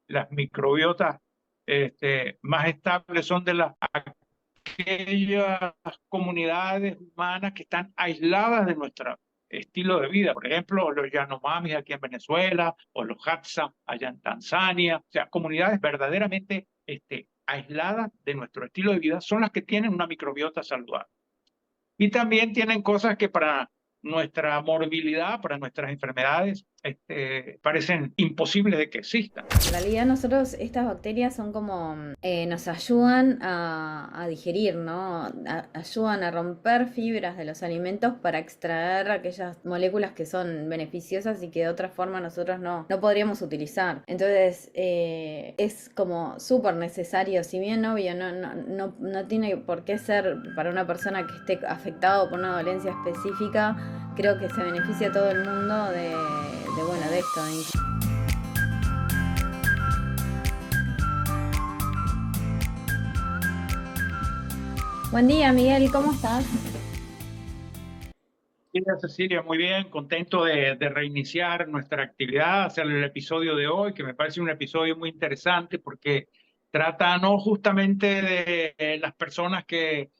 las microbiotas más estables son de aquellas comunidades humanas que están aisladas de nuestro estilo de vida. Por ejemplo, los Yanomamis aquí en Venezuela o los Hadza allá en Tanzania. O sea, comunidades verdaderamente aisladas de nuestro estilo de vida son las que tienen una microbiota saludable. Y también tienen cosas que para nuestra morbilidad, para nuestras enfermedades, parecen imposibles de que existan. En realidad nosotros estas bacterias son como, nos ayudan a digerir, ¿no? Ayudan a romper fibras de los alimentos para extraer aquellas moléculas que son beneficiosas y que de otra forma nosotros no podríamos utilizar. Entonces es como súper necesario, si bien obvio no tiene por qué ser para una persona que esté afectado por una dolencia específica, creo que se beneficia a todo el mundo bueno, de esto, Buen día, Miguel, ¿cómo estás? Mira, Cecilia, muy bien, contento de reiniciar nuestra actividad, hacer el episodio de hoy, que me parece un episodio muy interesante porque trata no justamente de las personas que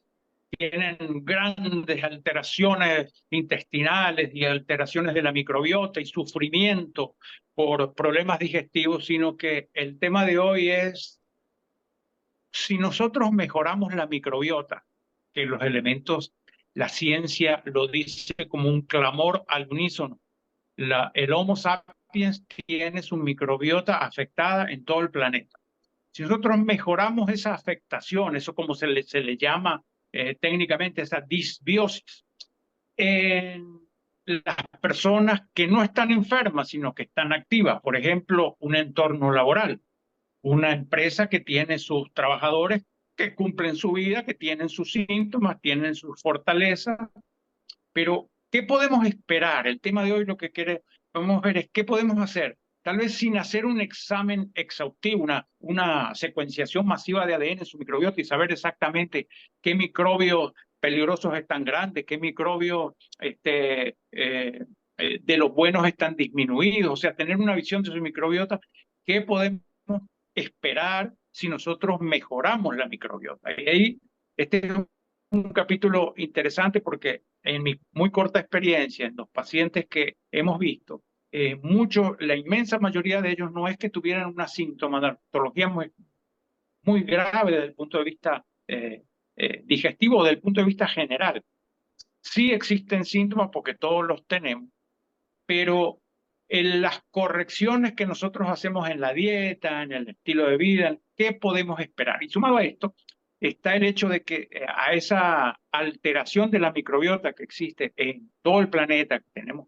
tienen grandes alteraciones intestinales y alteraciones de la microbiota y sufrimiento por problemas digestivos, sino que el tema de hoy es si nosotros mejoramos la microbiota, que los elementos, la ciencia lo dice como un clamor al unísono, el Homo sapiens tiene su microbiota afectada en todo el planeta. Si nosotros mejoramos esa afectación, eso como se le llama técnicamente, esa disbiosis, en las personas que no están enfermas, sino que están activas, por ejemplo, un entorno laboral, una empresa que tiene sus trabajadores que cumplen su vida, que tienen sus síntomas, tienen sus fortalezas, pero ¿qué podemos esperar? El tema de hoy lo que queremos ver es qué podemos hacer. Tal vez sin hacer un examen exhaustivo, una secuenciación masiva de ADN en su microbiota y saber exactamente qué microbios peligrosos están grandes, qué microbios de los buenos están disminuidos, o sea, tener una visión de su microbiota, qué podemos esperar si nosotros mejoramos la microbiota. Y ahí este es un capítulo interesante porque en mi muy corta experiencia, en los pacientes que hemos visto, la inmensa mayoría de ellos no es que tuvieran una sintomatología muy grave desde el punto de vista digestivo o desde el punto de vista general. Sí existen síntomas porque todos los tenemos, pero en las correcciones que nosotros hacemos en la dieta, en el estilo de vida, ¿qué podemos esperar? Y sumado a esto, está el hecho de que a esa alteración de la microbiota que existe en todo el planeta, que tenemos,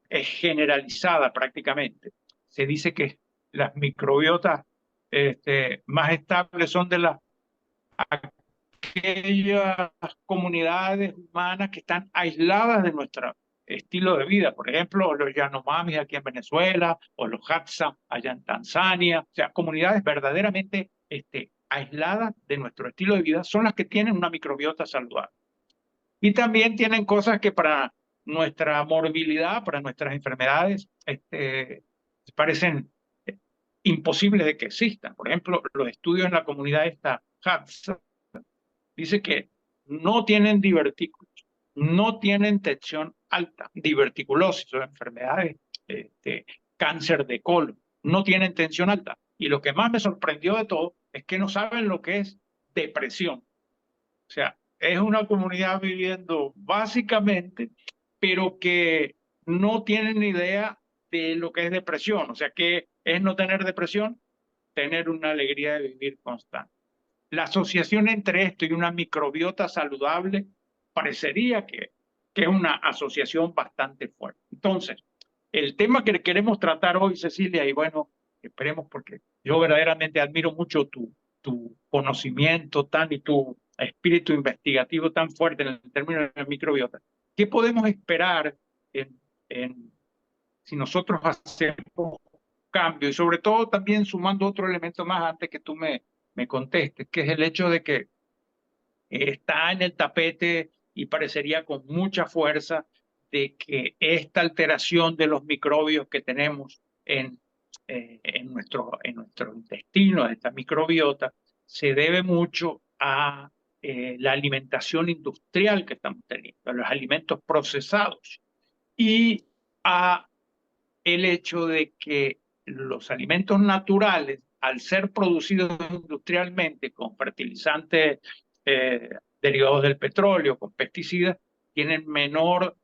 es generalizada prácticamente. Se dice que las microbiotas más estables son de aquellas comunidades humanas que están aisladas de nuestro estilo de vida. Por ejemplo, los Yanomamis aquí en Venezuela o los Hadza allá en Tanzania. O sea, comunidades verdaderamente aisladas de nuestro estilo de vida son las que tienen una microbiota saludable. Y también tienen cosas que para nuestra morbilidad, para nuestras enfermedades, parecen imposibles de que existan. Por ejemplo, los estudios en la comunidad esta Hadza dice que no tienen divertículos, no tienen tensión alta, diverticulosis o enfermedades, cáncer de colon, no tienen tensión alta. Y lo que más me sorprendió de todo es que no saben lo que es depresión. O sea, es una comunidad viviendo básicamente, pero que no tienen idea de lo que es depresión. O sea, que es no tener depresión, tener una alegría de vivir constante. La asociación entre esto y una microbiota saludable parecería que es una asociación bastante fuerte. Entonces, el tema que queremos tratar hoy, Cecilia, y bueno, esperemos porque yo verdaderamente admiro mucho tu conocimiento y tu espíritu investigativo tan fuerte en el término de la microbiota. ¿Qué podemos esperar en, en, si nosotros hacemos cambio? Y sobre todo también sumando otro elemento más antes que tú me contestes, que es el hecho de que está en el tapete y parecería con mucha fuerza de que esta alteración de los microbios que tenemos en en nuestro intestino, de esta microbiota, se debe mucho a la alimentación industrial que estamos teniendo, a los alimentos procesados y a el hecho de que los alimentos naturales, al ser producidos industrialmente con fertilizantes eh, derivados del petróleo, con pesticidas, tienen menor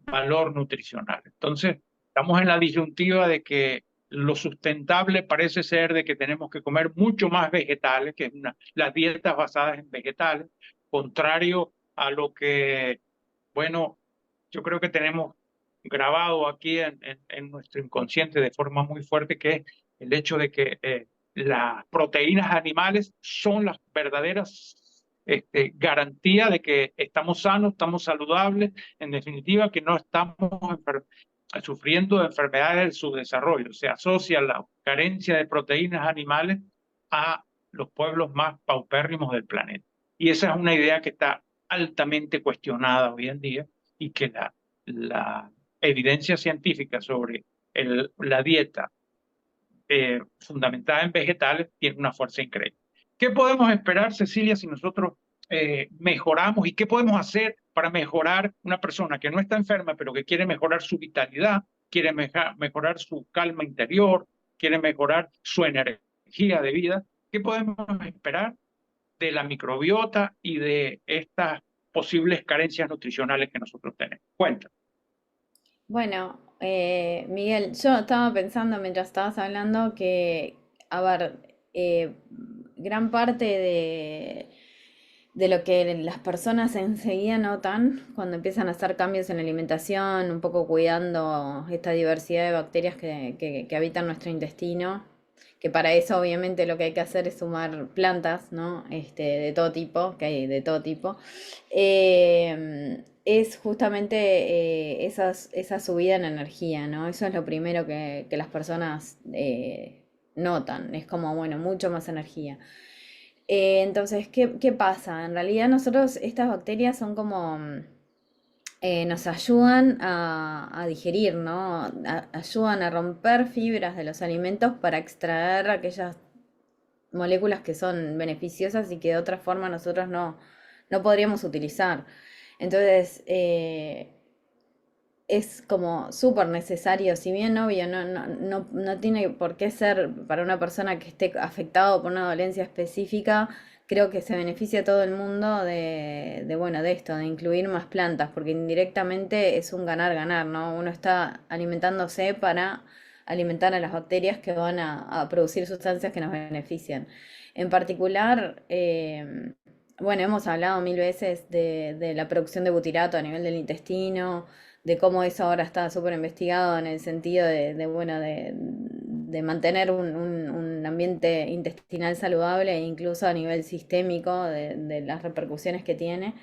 valor nutricional. Entonces, estamos en la disyuntiva de que lo sustentable parece ser de que tenemos que comer mucho más vegetales, que es las dietas basadas en vegetales, contrario a lo que, bueno, yo creo que tenemos grabado aquí en nuestro inconsciente de forma muy fuerte, que es el hecho de que las proteínas animales son las verdaderas garantías de que estamos sanos, estamos saludables, en definitiva que no estamos sufriendo de enfermedades del subdesarrollo. Se asocia la carencia de proteínas animales a los pueblos más paupérrimos del planeta. Y esa es una idea que está altamente cuestionada hoy en día y que la evidencia científica sobre la dieta fundamentada en vegetales tiene una fuerza increíble. ¿Qué podemos esperar, Cecilia, si nosotros mejoramos y qué podemos hacer para mejorar una persona que no está enferma, pero que quiere mejorar su vitalidad, quiere mejorar su calma interior, quiere mejorar su energía de vida? ¿Qué podemos esperar de la microbiota y de estas posibles carencias nutricionales que nosotros tenemos? Cuenta. Bueno, Miguel, yo estaba pensando mientras estabas hablando que, a ver, gran parte de lo que las personas enseguida notan cuando empiezan a hacer cambios en la alimentación, un poco cuidando esta diversidad de bacterias que habitan nuestro intestino, que para eso obviamente lo que hay que hacer es sumar plantas, ¿no? De todo tipo, que hay de todo tipo. Es justamente esa subida en energía, ¿no? Eso es lo primero que las personas notan, es como, bueno, mucho más energía. Entonces, ¿qué pasa? En realidad nosotros, estas bacterias son como, nos ayudan a digerir, ¿no? Ayudan a romper fibras de los alimentos para extraer aquellas moléculas que son beneficiosas y que de otra forma nosotros no podríamos utilizar. Entonces, es como súper necesario, si bien obvio, no tiene por qué ser para una persona que esté afectado por una dolencia específica, creo que se beneficia a todo el mundo bueno, de esto, de incluir más plantas, porque indirectamente es un ganar-ganar, ¿no? Uno está alimentándose para alimentar a las bacterias que van a producir sustancias que nos benefician. En particular, bueno, hemos hablado mil veces de la producción de butirato a nivel del intestino, de cómo eso ahora está súper investigado en el sentido bueno, de mantener un ambiente intestinal saludable e incluso a nivel sistémico de las repercusiones que tiene.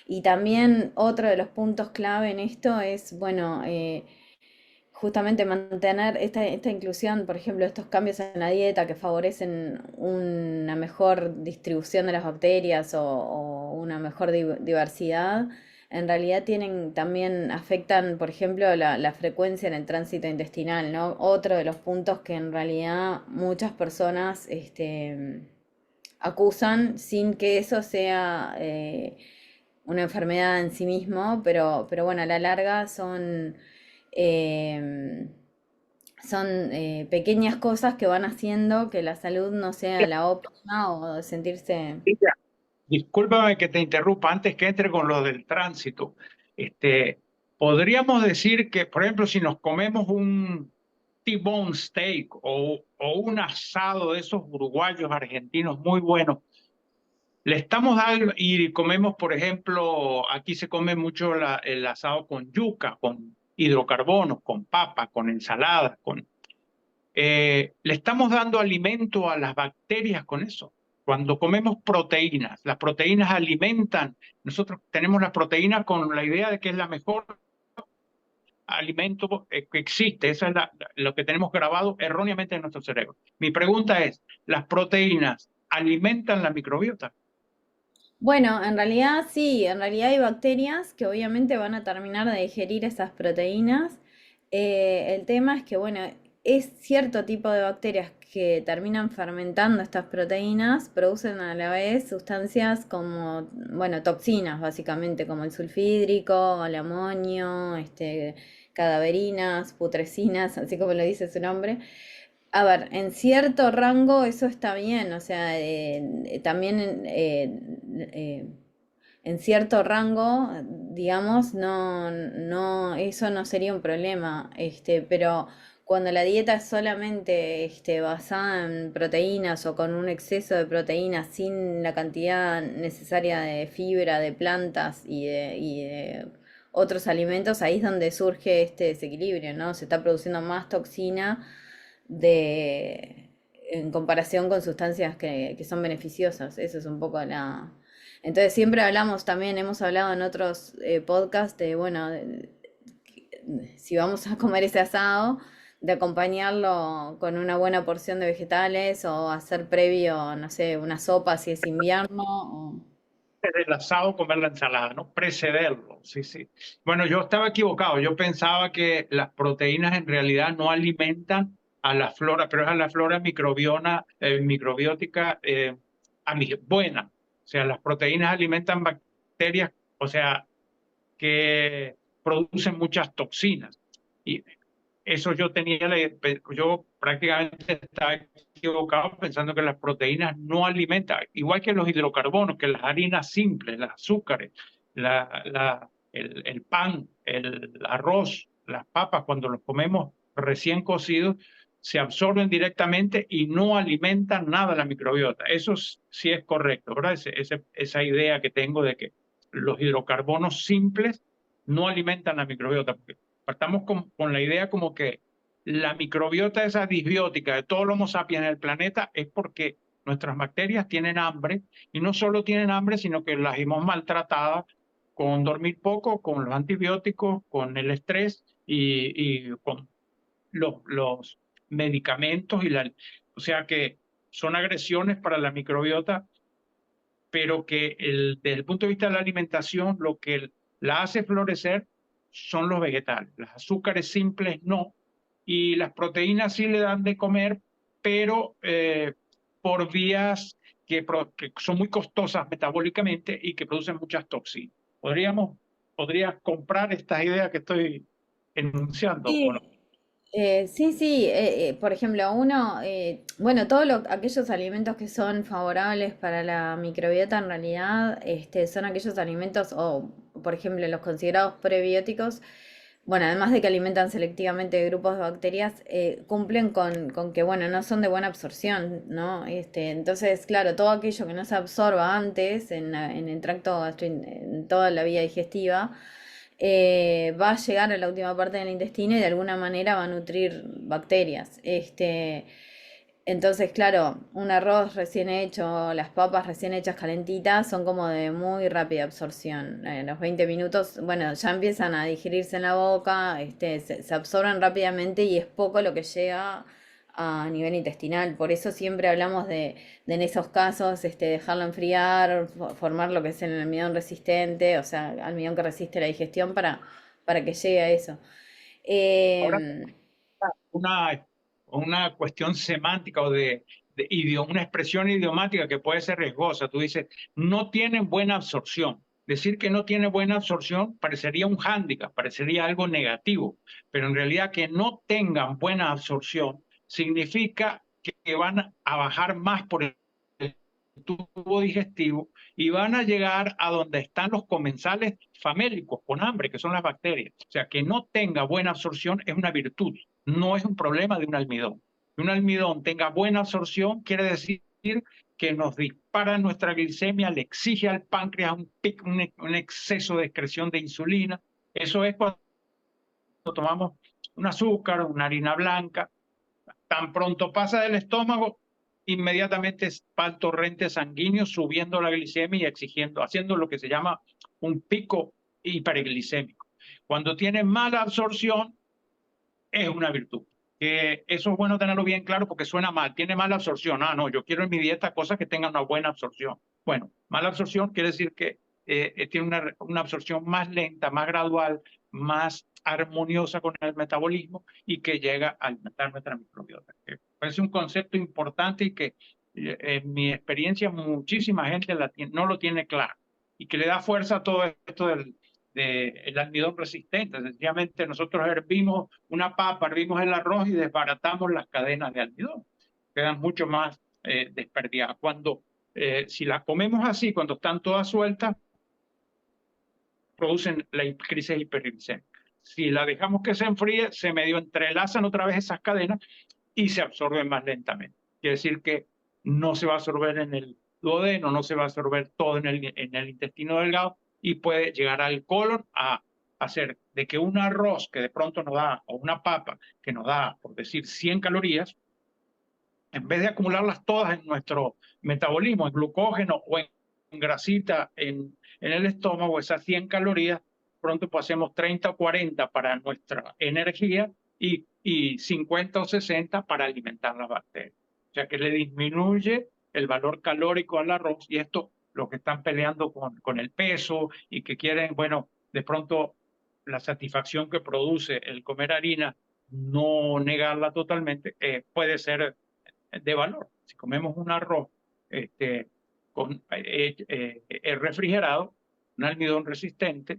Y también otro de los puntos clave en esto es, bueno, justamente mantener esta inclusión, por ejemplo, estos cambios en la dieta que favorecen una mejor distribución de las bacterias o una mejor diversidad, en realidad también afectan, por ejemplo, la frecuencia en el tránsito intestinal, ¿no? Otro de los puntos que en realidad muchas personas acusan sin que eso sea una enfermedad en sí mismo, pero bueno, a la larga eh, son pequeñas cosas que van haciendo que la salud no sea la óptima o sentirse... Discúlpame que te interrumpa antes que entre con lo del tránsito. Este, podríamos decir que, por ejemplo, si nos comemos un T-bone steak o un asado de esos uruguayos argentinos muy buenos, le estamos dando y comemos, por ejemplo, aquí se come mucho el asado con yuca, con hidrocarbonos, con papa, con ensalada, le estamos dando alimento a las bacterias con eso. Cuando comemos proteínas, las proteínas alimentan, nosotros tenemos las proteínas con la idea de que es la mejor alimento que existe, eso es lo que tenemos grabado erróneamente en nuestro cerebro. Mi pregunta es, ¿las proteínas alimentan la microbiota? Bueno, en realidad sí, en realidad hay bacterias que obviamente van a terminar de digerir esas proteínas. El tema es que, bueno, es cierto tipo de bacterias que terminan fermentando estas proteínas, producen a la vez sustancias como, bueno, toxinas básicamente, como el sulfhídrico, el amonio, cadaverinas, putrecinas, así como lo dice su nombre. A ver, en cierto rango eso está bien, o sea, también en cierto rango, digamos, eso no sería un problema, pero cuando la dieta es solamente, basada en proteínas o con un exceso de proteínas sin la cantidad necesaria de fibra de plantas y de otros alimentos, ahí es donde surge este desequilibrio, ¿no? Se está produciendo más toxina en comparación con sustancias que son beneficiosas. Eso es un poco la... Entonces siempre hablamos también, hemos hablado en otros podcasts de, bueno, si vamos a comer ese asado, de acompañarlo con una buena porción de vegetales o hacer previo, no sé, una sopa si es invierno. El asado, comer la ensalada, ¿no? Precederlo, sí, sí. Bueno, yo estaba equivocado. Yo pensaba que las proteínas en realidad no alimentan a la flora, pero es a la flora microbiótica buena. O sea, las proteínas alimentan bacterias, o sea, que producen muchas toxinas. Y eso yo prácticamente estaba equivocado pensando que las proteínas no alimentan, igual que los hidrocarbonos, que las harinas simples, los azúcares, el pan, el arroz, las papas, cuando los comemos recién cocidos, se absorben directamente y no alimentan nada a la microbiota. Eso sí es correcto, ¿verdad? Esa idea que tengo de que los hidrocarbonos simples no alimentan la microbiota. Partamos con la idea como que la microbiota esa disbiótica de todo el Homo sapiens en el planeta es porque nuestras bacterias tienen hambre y no solo tienen hambre, sino que las hemos maltratadas con dormir poco, con los antibióticos, con el estrés y con los medicamentos o sea que son agresiones para la microbiota, pero que desde el punto de vista de la alimentación, lo que la hace florecer son los vegetales. Los azúcares simples no, y las proteínas sí le dan de comer, pero por vías que son muy costosas metabólicamente y que producen muchas toxinas. ¿Podrías comprar estas ideas que estoy enunciando o no? Sí, sí, sí, por ejemplo, bueno, aquellos alimentos que son favorables para la microbiota en realidad, son aquellos alimentos, o por ejemplo, los considerados prebióticos, bueno, además de que alimentan selectivamente grupos de bacterias, cumplen con que, bueno, no son de buena absorción, ¿no? Entonces, claro, todo aquello que no se absorba antes en el tracto, en toda la vía digestiva, va a llegar a la última parte del intestino y de alguna manera va a nutrir bacterias. Entonces, claro, un arroz recién hecho, las papas recién hechas calentitas son como de muy rápida absorción. En los 20 minutos, bueno, ya empiezan a digerirse en la boca, se absorben rápidamente y es poco lo que llega a nivel intestinal. Por eso siempre hablamos de en esos casos, dejarlo enfriar, formar lo que es el almidón resistente, o sea, almidón que resiste la digestión para que llegue a eso. Ahora, Em, una, una cuestión semántica o una expresión idiomática que puede ser riesgosa. Tú dices, no tienen buena absorción. Decir que no tiene buena absorción parecería un hándicap, parecería algo negativo, pero en realidad que no tengan buena absorción significa que van a bajar más por el tubo digestivo y van a llegar a donde están los comensales famélicos con hambre, que son las bacterias. O sea, que no tenga buena absorción es una virtud, no es un problema de un almidón. Que un almidón tenga buena absorción quiere decir que nos dispara nuestra glicemia, le exige al páncreas un exceso de excreción de insulina. Eso es cuando tomamos un azúcar, una harina blanca, tan pronto pasa del estómago, inmediatamente va el torrente sanguíneo subiendo la glicemia y exigiendo, haciendo lo que se llama un pico hiperglicémico. Cuando tiene mala absorción, es una virtud. Eso es bueno tenerlo bien claro porque suena mal. Tiene mala absorción. Ah, no, yo quiero en mi dieta cosas que tengan una buena absorción. Bueno, mala absorción quiere decir que tiene una absorción más lenta, más gradual, más armoniosa con el metabolismo y que llega a alimentar nuestra microbiota. Es un concepto importante y que en mi experiencia muchísima gente no lo tiene claro y que le da fuerza a todo esto del almidón resistente. Sencillamente nosotros hervimos una papa, hervimos el arroz y desbaratamos las cadenas de almidón. Quedan mucho más desperdigadas. Si las comemos así, cuando están todas sueltas, producen la crisis hiperglicémica. Si la dejamos que se enfríe, se medio entrelazan otra vez esas cadenas y se absorben más lentamente. Quiere decir que no se va a absorber en el duodeno, no se va a absorber todo en el intestino delgado y puede llegar al colon a hacer de que un arroz que de pronto nos da, o una papa que nos da, por decir, 100 calorías, en vez de acumularlas todas en nuestro metabolismo, en glucógeno o en grasita en el estómago, esas 100 calorías, pronto pasemos 30 o 40 para nuestra energía y 50 o 60 para alimentar las bacterias. O sea que le disminuye el valor calórico al arroz y esto, los que están peleando con el peso y que quieren, bueno, de pronto la satisfacción que produce el comer harina, no negarla totalmente, puede ser de valor. Si comemos un arroz refrigerado, un almidón resistente,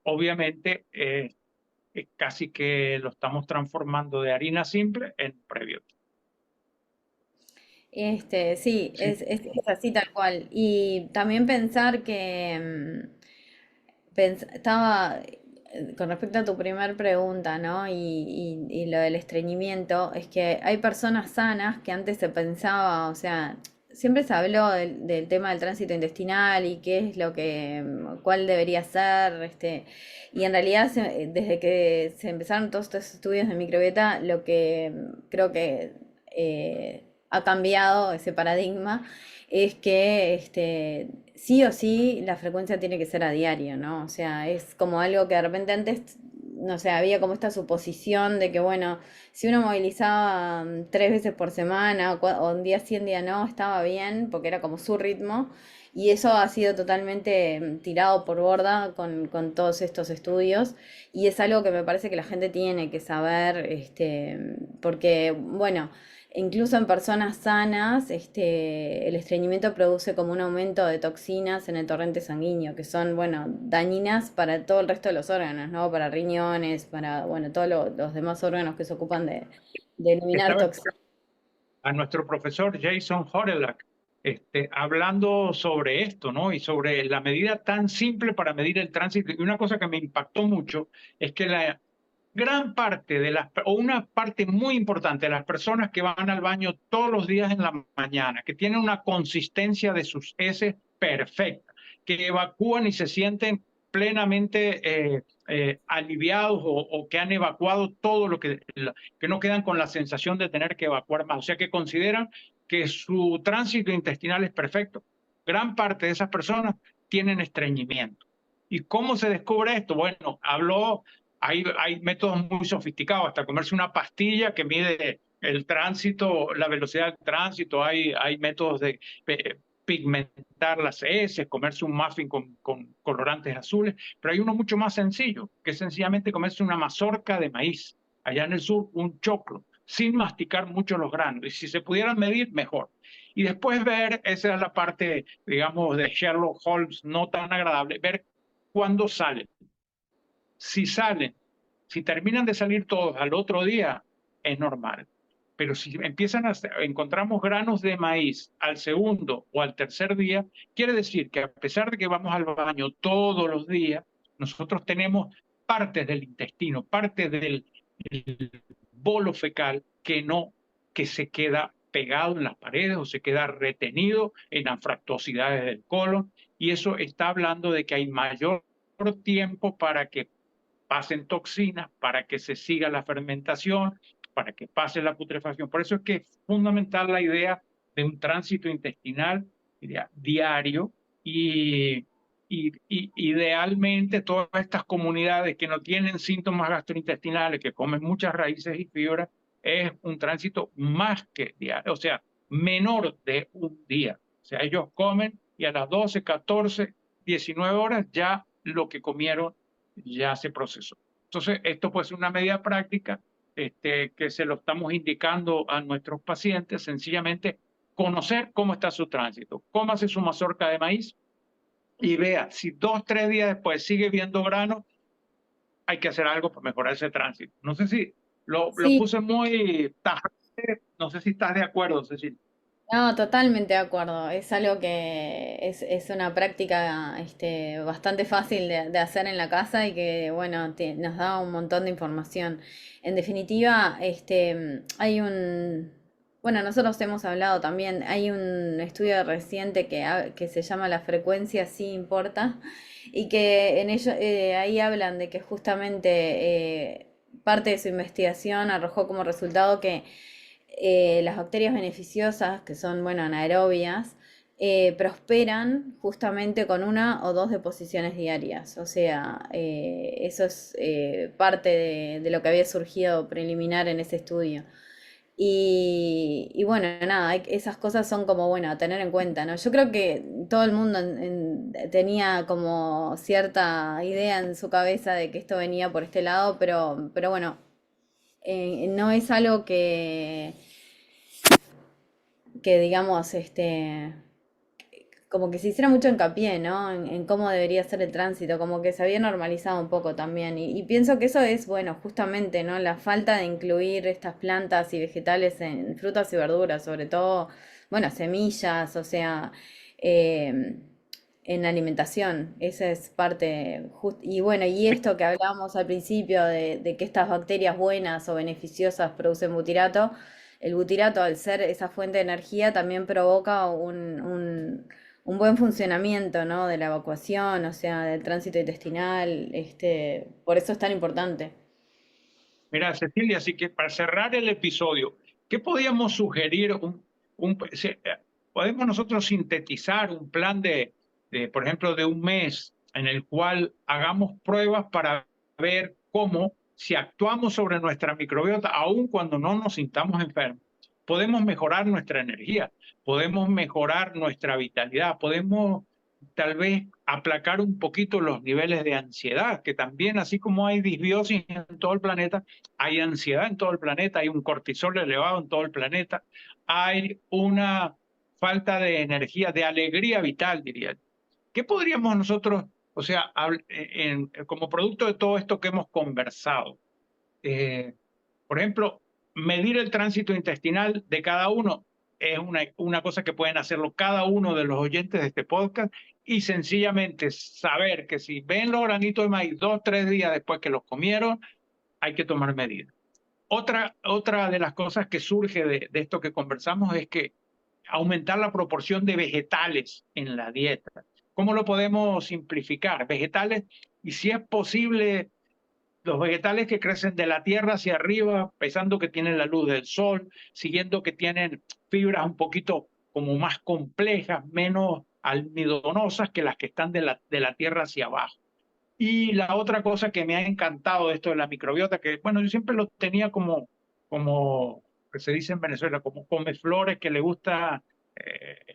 obviamente casi que lo estamos transformando de harina simple en prebiótico. Sí, Sí. es así tal cual. Y también pensar que estaba con respecto a tu primer pregunta, ¿no? Y lo del estreñimiento, es que hay personas sanas que antes se pensaba, o sea, siempre se habló del tema del tránsito intestinal y qué es lo que, cuál debería ser, y en realidad desde que se empezaron todos estos estudios de microbiota, lo que creo que ha cambiado ese paradigma es que sí o sí la frecuencia tiene que ser a diario, ¿no? O sea, es como algo que de repente antes, no sé, había como esta suposición de que, bueno, si uno movilizaba 3 veces por semana o un día sí, un día no, estaba bien, porque era como su ritmo. Y eso ha sido totalmente tirado por borda con todos estos estudios. Y es algo que me parece que la gente tiene que saber, porque, bueno, incluso en personas sanas, el estreñimiento produce como un aumento de toxinas en el torrente sanguíneo, que son, bueno, dañinas para todo el resto de los órganos, ¿no? Para riñones, para, bueno, todos los demás órganos que se ocupan de eliminar Estaba toxinas. a nuestro profesor Jason Horelac hablando sobre esto, ¿no? Y sobre la medida tan simple para medir el tránsito. Y una cosa que me impactó mucho es que la gran parte o una parte muy importante de las personas que van al baño todos los días en la mañana, que tienen una consistencia de sus heces perfecta, que evacúan y se sienten plenamente aliviados o que han evacuado todo que no quedan con la sensación de tener que evacuar más, o sea que consideran que su tránsito intestinal es perfecto. Gran parte de esas personas tienen estreñimiento. ¿Y cómo se descubre esto? Bueno, hay métodos muy sofisticados, hasta comerse una pastilla que mide el tránsito, la velocidad del tránsito, hay métodos de pigmentar las heces, comerse un muffin con colorantes azules, pero hay uno mucho más sencillo, que es sencillamente comerse una mazorca de maíz, allá en el sur, un choclo, sin masticar mucho los granos, y si se pudieran medir, mejor. Y después ver, esa es la parte, digamos, de Sherlock Holmes, no tan agradable, ver cuándo salen. Si salen, si terminan de salir todos al otro día, es normal. Pero si encontramos granos de maíz al segundo o al tercer día, quiere decir que a pesar de que vamos al baño todos los días, nosotros tenemos partes del intestino, partes del bolo fecal que se queda pegado en las paredes o se queda retenido en anfractuosidades del colon. Y eso está hablando de que hay mayor tiempo para que pasen toxinas, para que se siga la fermentación, para que pase la putrefacción. Por eso es que es fundamental la idea de un tránsito intestinal diario y idealmente todas estas comunidades que no tienen síntomas gastrointestinales, que comen muchas raíces y fibras, es un tránsito más que diario, o sea, menor de un día. O sea, ellos comen y a las 12, 14, 19 horas ya lo que comieron ya se procesó. Entonces, esto puede ser una medida práctica que se lo estamos indicando a nuestros pacientes, sencillamente conocer cómo está su tránsito, cómase su mazorca de maíz y vea si 2, 3 días después sigue viendo grano, hay que hacer algo para mejorar ese tránsito. No sé si lo Sí, puse muy tajante, no sé si estás de acuerdo, Cecilia. no, totalmente de acuerdo. Es algo que es una práctica bastante fácil de hacer en la casa y que, bueno, nos da un montón de información. En definitiva, hay bueno, nosotros hemos hablado también, hay un estudio reciente que se llama La frecuencia sí importa y que en ello, ahí hablan de que justamente parte de su investigación arrojó como resultado que las bacterias beneficiosas, que son, bueno, anaerobias, prosperan justamente con 1 o 2 deposiciones diarias. O sea, eso es parte de lo que había surgido preliminar en ese estudio. Y bueno, nada, esas cosas son como, bueno, a tener en cuenta, ¿no? Yo creo que todo el mundo tenía como cierta idea en su cabeza de que esto venía por este lado, pero bueno, no es algo que digamos, como que se hiciera mucho hincapié, ¿no? En cómo debería ser el tránsito, como que se había normalizado un poco también. Y pienso que eso es, bueno, justamente, ¿no? La falta de incluir estas plantas y vegetales en frutas y verduras, sobre todo, bueno, semillas, o sea, eh, en la alimentación. Esa es parte, y bueno, y esto que hablábamos al principio de que estas bacterias buenas o beneficiosas producen butirato. El butirato, al ser esa fuente de energía, también provoca un buen funcionamiento, ¿no? De la evacuación, o sea, del tránsito intestinal, por eso es tan importante. Mira, Cecilia, así que para cerrar el episodio, ¿qué podíamos sugerir? ¿Podemos nosotros sintetizar un plan por ejemplo, de un mes en el cual hagamos pruebas para ver cómo, si actuamos sobre nuestra microbiota, aun cuando no nos sintamos enfermos, podemos mejorar nuestra energía, podemos mejorar nuestra vitalidad, podemos tal vez aplacar un poquito los niveles de ansiedad, que también, así como hay disbiosis en todo el planeta, hay ansiedad en todo el planeta, hay un cortisol elevado en todo el planeta, hay una falta de energía, de alegría vital, diría. ¿Qué podríamos nosotros, o sea, como producto de todo esto que hemos conversado, eh, por ejemplo, medir el tránsito intestinal de cada uno es una cosa que pueden hacerlo cada uno de los oyentes de este podcast y sencillamente saber que si ven los granitos de maíz 2, 3 días después que los comieron, hay que tomar medidas. Otra de las cosas que surge de esto que conversamos es que aumentar la proporción de vegetales en la dieta. ¿Cómo lo podemos simplificar? Vegetales, y si es posible, los vegetales que crecen de la tierra hacia arriba, pensando que tienen la luz del sol, siguiendo que tienen fibras un poquito como más complejas, menos almidonosas que las que están de la tierra hacia abajo. Y la otra cosa que me ha encantado de esto de la microbiota, que bueno, yo siempre lo tenía como que se dice en Venezuela, como come flores que le gusta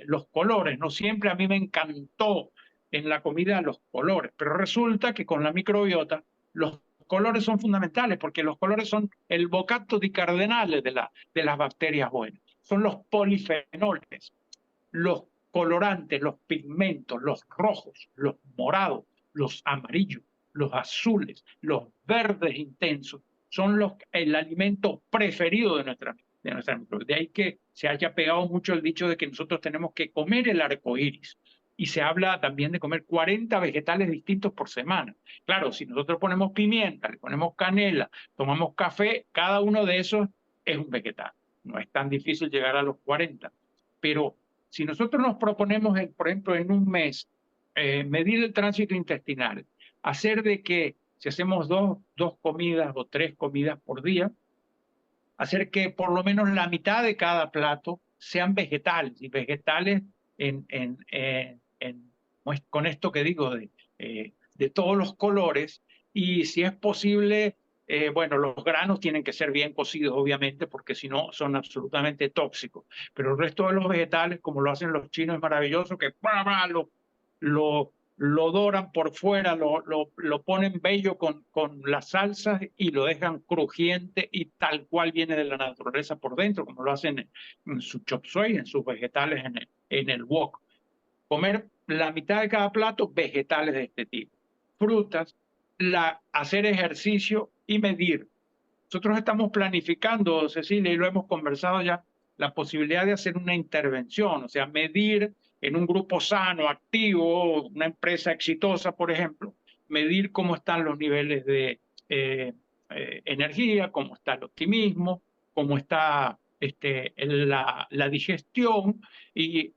los colores, ¿no? Siempre a mí me encantó en la comida los colores, pero resulta que con la microbiota los colores son fundamentales porque los colores son el bocato di cardenales de las bacterias buenas, son los polifenoles, los colorantes, los pigmentos, los rojos, los morados, los amarillos, los azules, los verdes intensos, son el alimento preferido de nuestra microbiota. De ahí que se haya pegado mucho el dicho de que nosotros tenemos que comer el arco iris. Y se habla también de comer 40 vegetales distintos por semana. Claro, si nosotros ponemos pimienta, le ponemos canela, tomamos café, cada uno de esos es un vegetal. No es tan difícil llegar a los 40. Pero si nosotros nos proponemos, por ejemplo, en un mes, medir el tránsito intestinal, hacer de que si hacemos dos comidas o 3 comidas por día, hacer que por lo menos la mitad de cada plato sean vegetales, y vegetales con esto que digo de todos los colores, y si es posible, bueno, los granos tienen que ser bien cocidos, obviamente, porque si no son absolutamente tóxicos, pero el resto de los vegetales, como lo hacen los chinos, es maravilloso, que bla, bla, lo lo doran por fuera, lo ponen bello con las salsas y lo dejan crujiente y tal cual viene de la naturaleza por dentro, como lo hacen en su chop suey, en sus vegetales, en el wok. Comer la mitad de cada plato, vegetales de este tipo, frutas, hacer ejercicio y medir. Nosotros estamos planificando, Cecilia, y lo hemos conversado ya, la posibilidad de hacer una intervención, o sea, medir en un grupo sano, activo, una empresa exitosa, por ejemplo, medir cómo están los niveles de energía, cómo está el optimismo, cómo está la digestión y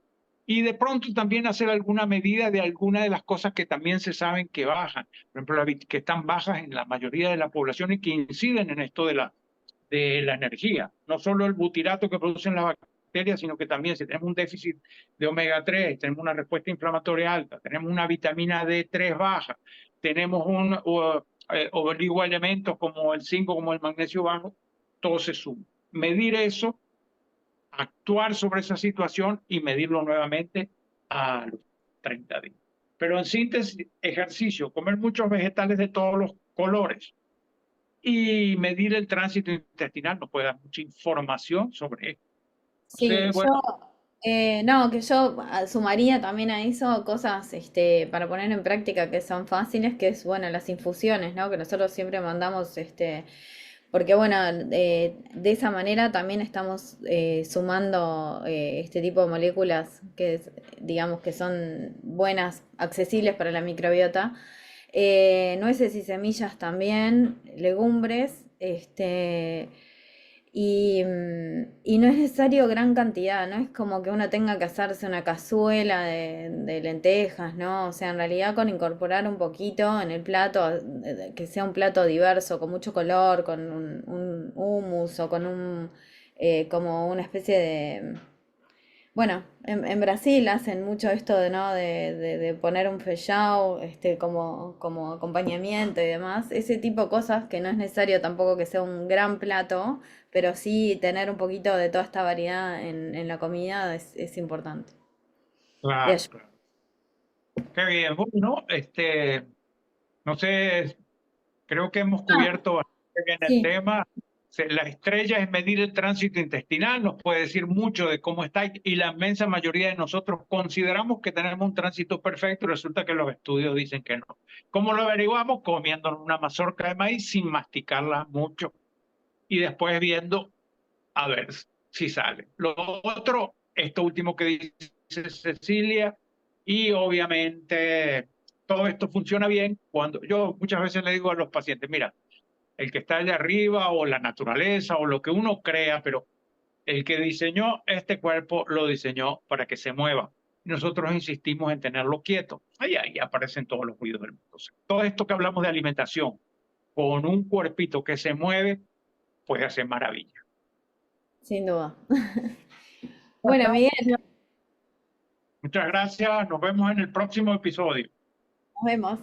de pronto también hacer alguna medida de alguna de las cosas que también se saben que bajan, por ejemplo, que están bajas en la mayoría de la población y que inciden en esto de la energía. No solo el butirato que producen las bacterias, sino que también si tenemos un déficit de omega 3, tenemos una respuesta inflamatoria alta, tenemos una vitamina D3 baja, tenemos oligoelementos como el zinc, como el magnesio bajo, todo se suma. Medir eso, actuar sobre esa situación y medirlo nuevamente a los 30 días. Pero en síntesis, ejercicio, comer muchos vegetales de todos los colores y medir el tránsito intestinal nos puede dar mucha información sobre esto. Sí, Entonces, bueno, no, que yo sumaría también a eso cosas para poner en práctica que son fáciles, que es, bueno, las infusiones, ¿no? Que nosotros siempre mandamos, porque, bueno, de esa manera también estamos sumando este tipo de moléculas digamos, que son buenas, accesibles para la microbiota. Nueces y semillas también, legumbres, y no es necesario gran cantidad, no es como que uno tenga que hacerse una cazuela de lentejas, ¿no? O sea, en realidad con incorporar un poquito en el plato, que sea un plato diverso, con mucho color, con un hummus o con como una especie de, bueno, en Brasil hacen mucho esto de, ¿no? de poner un feijão, como acompañamiento y demás. Ese tipo de cosas que no es necesario tampoco que sea un gran plato, pero sí tener un poquito de toda esta variedad en la comida es importante. Y claro, claro. Qué bien. Bueno, no sé, creo que hemos cubierto bastante bien el sí, tema. La estrella es medir el tránsito intestinal, nos puede decir mucho de cómo está y la inmensa mayoría de nosotros consideramos que tenemos un tránsito perfecto y resulta que los estudios dicen que no. ¿Cómo lo averiguamos? Comiendo una mazorca de maíz sin masticarla mucho y después viendo a ver si sale. Lo otro, esto último que dice Cecilia, y obviamente todo esto funciona bien cuando yo muchas veces le digo a los pacientes, mira, el que está allá arriba o la naturaleza o lo que uno crea, pero el que diseñó este cuerpo lo diseñó para que se mueva. Nosotros insistimos en tenerlo quieto. Ahí aparecen todos los ruidos del mundo. O sea, todo esto que hablamos de alimentación, con un cuerpito que se mueve, puede hacer maravilla. sin duda. Bueno, Miguel, Muchas gracias. Nos vemos en el próximo episodio. nos vemos.